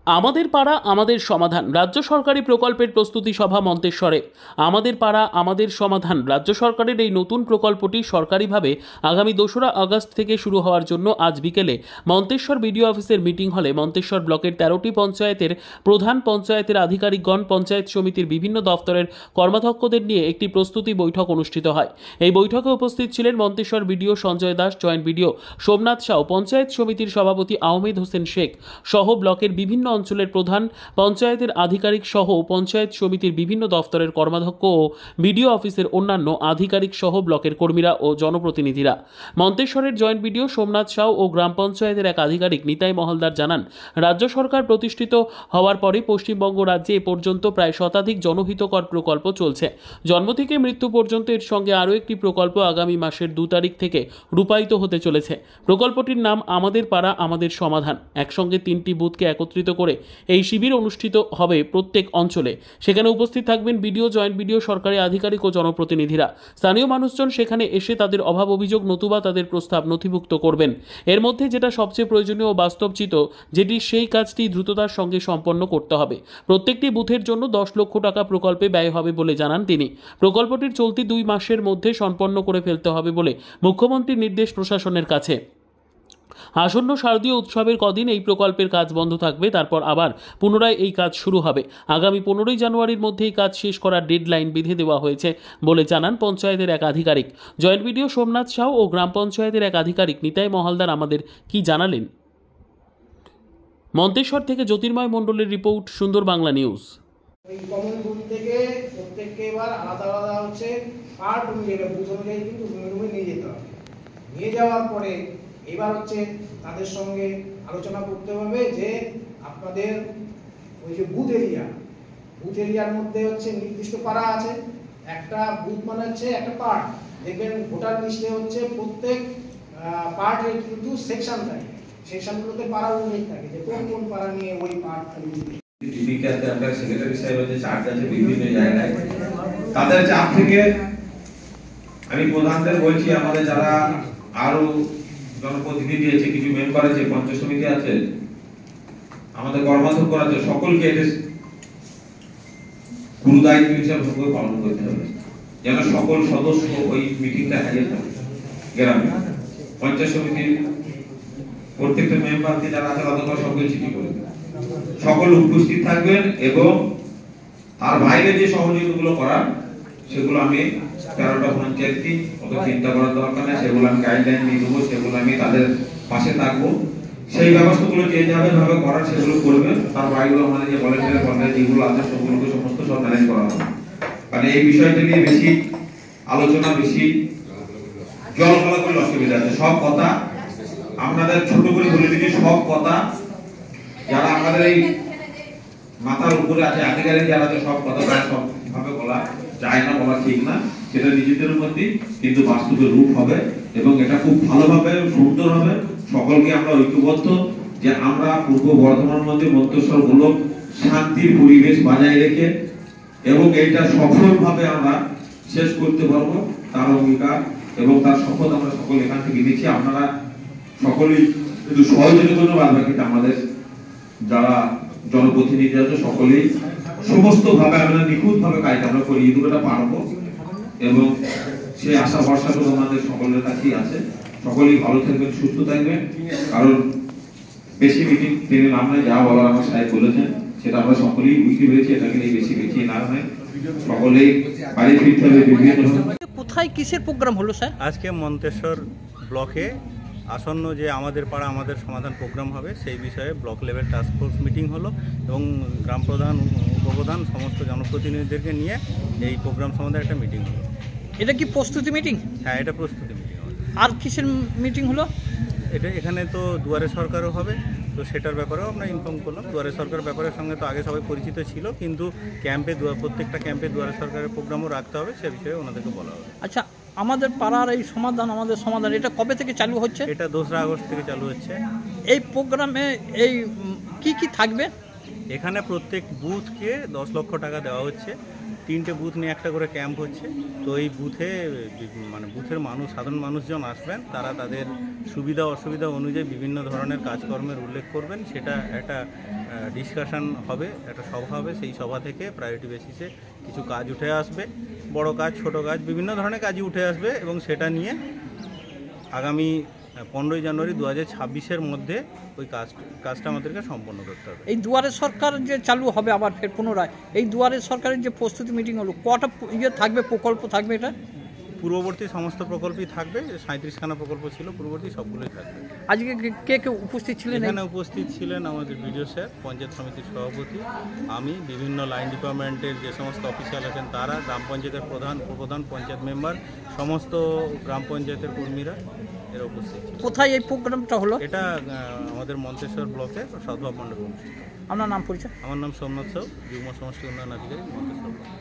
আমাদের পাড়া আমাদের সমাধান রাজ্য সরকারি প্রকল্পের প্রস্তুতি সভা মন্তেশ্বরে। আমাদের পাড়া আমাদের সমাধান রাজ্য সরকারের এই নতুন প্রকল্পটি সরকারিভাবে আগামী 2রা আগস্ট থেকে শুরু হওয়ার জন্য আজ বিকেলে মন্তেশ্বর বিডিও অফিসের মিটিং হলে মন্তেশ্বর ব্লকের 13টি পঞ্চায়েতের প্রধান, পঞ্চায়েতের আধিকারিকগণ, পঞ্চায়েত সমিতির বিভিন্ন দফতরের কর্মাধ্যক্ষদের নিয়ে একটি প্রস্তুতি বৈঠক অনুষ্ঠিত হয়। এই বৈঠকে উপস্থিত ছিলেন Manteswar BDO Sanjay Das, joint BDO Somnath Sau, panchayat সমিতির সভাপতি আহমেদ হোসেন শেখ সহ ব্লকের বিভিন্ন অঞ্চলের প্রধান, পঞ্চায়েতের আধিকারিক সহ পঞ্চায়েত সমিতির বিভিন্ন দফতরের কর্মাধ্যক্ষ ও বিডিও অফিসের অন্যান্য আধিকারিক সহ ব্লকের কর্মীরা ও জনপ্রতিনিধিরা। মন্তেশ্বরের জয়েন্ট বিডিও সোমনাথ সাউ ও গ্রাম পঞ্চায়েতের এক আধিকারিক নিতাই মহলদার জানান, রাজ্য সরকার প্রতিষ্ঠিত হওয়ার পরে পশ্চিমবঙ্গ রাজ্যে এ পর্যন্ত প্রায় শতাধিক জনহিতকর প্রকল্প চলছে। জন্ম থেকে মৃত্যু পর্যন্ত এর সঙ্গে আরও একটি প্রকল্প আগামী মাসের 2 তারিখ থেকে রূপায়িত হতে চলেছে। প্রকল্পটির নাম আমাদের পাড়া আমাদের সমাধান। একসঙ্গে 3টি বুথকে একত্রিত করে এই শিবির অনুষ্ঠিত হবে প্রত্যেক অঞ্চলে। সেখানে উপস্থিত থাকবেন বিডিও, জয়েন্ট বিডিও, সরকারি আধিকারিক ও জনপ্রতিনিধিরা। স্থানীয় মানুষজন সেখানে এসে তাদের অভাব অভিযোগ নতুবা তাদের প্রস্তাব নথিভুক্ত করবেন। এর মধ্যে যেটা সবচেয়ে প্রয়োজনীয় ও বাস্তবচিত যেটি, সেই কাজটি দ্রুততার সঙ্গে সম্পন্ন করতে হবে। প্রত্যেকটি বুথের জন্য 10 লক্ষ টাকা প্রকল্পে ব্যয় হবে বলে জানান তিনি। প্রকল্পটির চলতি 2 মাসের মধ্যে সম্পন্ন করে ফেলতে হবে বলে মুখ্যমন্ত্রীর নির্দেশ প্রশাসনের কাছে। আসন্ন শারদীয় উৎসবের কদিন এই প্রকল্পের কাজ বন্ধ থাকবে, তারপর আবার পুনরায় এই কাজ শুরু হবে। আগামী 15ই জানুয়ারির মধ্যে এই কাজ শেষ করার ডেডলাইন বেঁধে দেওয়া হয়েছে বলে জানান পঞ্চায়েতের এক আধিকারিক। জয়েন্ট বিডিও সোমনাথ সাউ ও গ্রাম পঞ্চায়েতের এক আধিকারিক নিতাই মহলদার আমাদের কি জানালেন। মন্তেশ্বর থেকে জ্যোতির্ময় মণ্ডলের রিপোর্ট, সুন্দর বাংলা নিউজ। এই কমন বুথ থেকে প্রত্যেককে এবার আলাদা আলাদা হচ্ছে পার্ট অনুযায়ী, বুথ অনুযায়ী কিন্তু রুমে নিয়ে যেতে হবে। নিয়ে যাওয়ার পরে এবার হচ্ছে তাদের সঙ্গে আলোচনা করতে হবে যে আপনাদের ওই যে বুথ এরিয়ার মধ্যে হচ্ছে নির্দিষ্ট পাড়া আছে। একটা বুথ মানে হচ্ছে একটা পার্ট। দেখবেন ভোটার লিস্টে হচ্ছে প্রত্যেক পার্টের কিন্তু সেকশন থাকে, সেকশনগুলোতে পাড়া উল্লেখ থাকে যে কোন কোন পাড়া নিয়ে ওই পার্ট ডিপিকাতে আপনার সেক্রেটারি সাহেবের যে চার্জ আছে বিভিন্ন জায়গায়, তাদের চাপ থেকে আমি প্রধানদের বলছি, আমাদের যারা আরো জনপ্রতিনিধি আছে, কিছু মেম্বার আছে, পঞ্চায়েত সমিতি আছে, আমাদের কর্মাধ্যক্ষ আছে, সকলকে এটা গুরু দায়িত্ব হিসাবে পালন করতে হবে যেন সকল সদস্য ওই মিটিংটা হাজির থাকে। গ্রামে পঞ্চায়েত সমিতির প্রত্যেকটা মেম্বারকে যারা আছে তাদের সকল চিঠি করে সকল উপস্থিত থাকবেন এবং তার বাইরে যে সহযোগিতাগুলো করার সেগুলো আমি 13টা পঞ্চায়েতকে অত চিন্তা করার দরকার নেই, সেগুলো আমি গাইডলাইন দিয়ে দেবো, সেগুলো আমি তাদের পাশে থাকবো। সেই ব্যবস্থাগুলো যে যাবে ভাবে করার সেগুলো করবেন। তার বাইরেও আমাদের যে ভলেন্টিয়ার কর্মচারী যেগুলো আছে সেগুলোকে সমস্ত সব ম্যানেজ করা হবে। কারণ এই বিষয়টা নিয়ে বেশি আলোচনা, বেশি জলঘোলা করলে অসুবিধা আছে। সব কথা আপনাদের ছোট করে বলে দিচ্ছি, সব কথা যারা আমাদের এই মাথার উপরে আছে আধিকারিক যারা আছে, সব কথা সব ভাবে বলা যায় না, বলা ঠিক না। সেটা নিজেদের মধ্যে কিন্তু বাস্তবে রূপ হবে এবং এটা খুব ভালোভাবে সুন্দর হবে। সকলকে আমরা ঐক্যবদ্ধ যে আমরা পূর্ব বর্ধমানের মধ্যে মন্তেশ্বর ব্লক শান্তির পরিবেশ বজায় রেখে এবং এটা সফলভাবে আমরা শেষ করতে পারবো, তার অঙ্গীকার এবং তার শপথ আমরা সকল এখান থেকে নিচ্ছি। আপনারা সকলেই কিন্তু সহযোগিতার জন্য বাদ বাকি আমাদের যারা জনপ্রতিনিধি আছে সকলেই সমস্ত ভাবে আমরা নিখুঁত ভাবে কাজটা আমরা করি, দুটোটা পারবো এবং সেই আশা ভরসা তো আমাদের সকলের কাছেই আছে। সকলেই ভালো থাকবেন, সুস্থ থাকবেন। কারণ বেশি মিটিং টেনে নাম নেই, যা বলার আমার সাহেব বলেছেন সেটা আমরা সকলেই বুঝতে পেরেছি। এটাকে নিয়ে বেশি বেশি না হয়, সকলেই বাড়ি ফিরতে হবে। কোথায় কিসের প্রোগ্রাম হলো স্যার? আজকে মন্তেশ্বর ব্লকে আসন্ন যে আমাদের পাড়া আমাদের সমাধান প্রোগ্রাম হবে সেই বিষয়ে block level task force meeting হলো এবং গ্রাম প্রধান, উপপ্রধান, সমস্ত জনপ্রতিনিধিদেরকে নিয়ে এই প্রোগ্রাম সম্বন্ধে একটা মিটিং হলো। এটা কি প্রস্তুতি মিটিং? হ্যাঁ, এটা প্রস্তুতি মিটিং। আর কিসের মিটিং হলো? এটা এখানে তো দুয়ারে সরকারও হবে, তো সেটার ব্যাপারেও আমরা ইনফর্ম করলাম। দুয়ারে সরকার ব্যাপারের সঙ্গে তো আগে সবাই পরিচিত ছিল, কিন্তু ক্যাম্পে প্রত্যেকটা ক্যাম্পে দুয়ারে সরকারের প্রোগ্রামও রাখতে হবে, সে বিষয়ে ওনাদেরকে বলা হবে। আচ্ছা, আমাদের পাড়ার এই সমাধান আমাদের সমাধান এটা কবে থেকে চালু হচ্ছে? এটা 2রা আগস্ট থেকে চালু হচ্ছে। এই প্রোগ্রামে এই কি কি থাকবে? এখানে প্রত্যেক বুথকে 10 লক্ষ টাকা দেওয়া হচ্ছে। 3টে বুথ নিয়ে একটা করে ক্যাম্প হচ্ছে। তো এই বুথে মানে বুথের মানুষ, সাধারণ মানুষজন আসবেন, তারা তাদের সুবিধা অসুবিধা অনুযায়ী বিভিন্ন ধরনের কাজকর্মের উল্লেখ করবেন। সেটা একটা ডিসকাশন হবে, একটা সভা হবে। সেই সভা থেকে প্রায়োরিটি বেসিসে কিছু কাজ উঠে আসবে, বড় কাজ ছোট কাজ বিভিন্ন ধরনের কাজই উঠে আসবে, এবং সেটা নিয়ে আগামী 15ই জানুয়ারি 2026-এর মধ্যে ওই কাজটা আমাদেরকে সম্পন্ন করতে হবে। এই দুয়ারে সরকার যে চালু হবে আবার ফের পুনরায়, এই দুয়ারে সরকারের যে প্রস্তুতি মিটিং হলো, কটা থাকবে, প্রকল্প থাকবে? এটা পূর্ববর্তী সমস্ত প্রকল্পই থাকবে, 37খানা প্রকল্প ছিল পূর্ববর্তী, সবগুলোই থাকবে। আজকে কে কে উপস্থিত ছিলেন? এখানে উপস্থিত ছিলেন আমাদের বিডিও স্যার, পঞ্চায়েত সমিতির সভাপতি, আমি, বিভিন্ন লাইন ডিপার্টমেন্টের যে সমস্ত অফিসিয়াল আছেন তারা, গ্রাম পঞ্চায়েতের প্রধান, উপপ্রধান, পঞ্চায়েত মেম্বার, সমস্ত গ্রাম পঞ্চায়েতের কর্মীরা এরা উপস্থিত ছিলেন। কোথায় এই প্রোগ্রামটা হলো? এটা আমাদের মন্তেশ্বর ব্লকে সদ্ভাব মণ্ডপে অনুষ্ঠিত। আপনার নাম পরিচয়? আমার নাম সোমনাথ সাউ, যুগ্ম সমষ্টি উন্নয়ন আধিকারিক, মন্তেশ্বর ব্লক।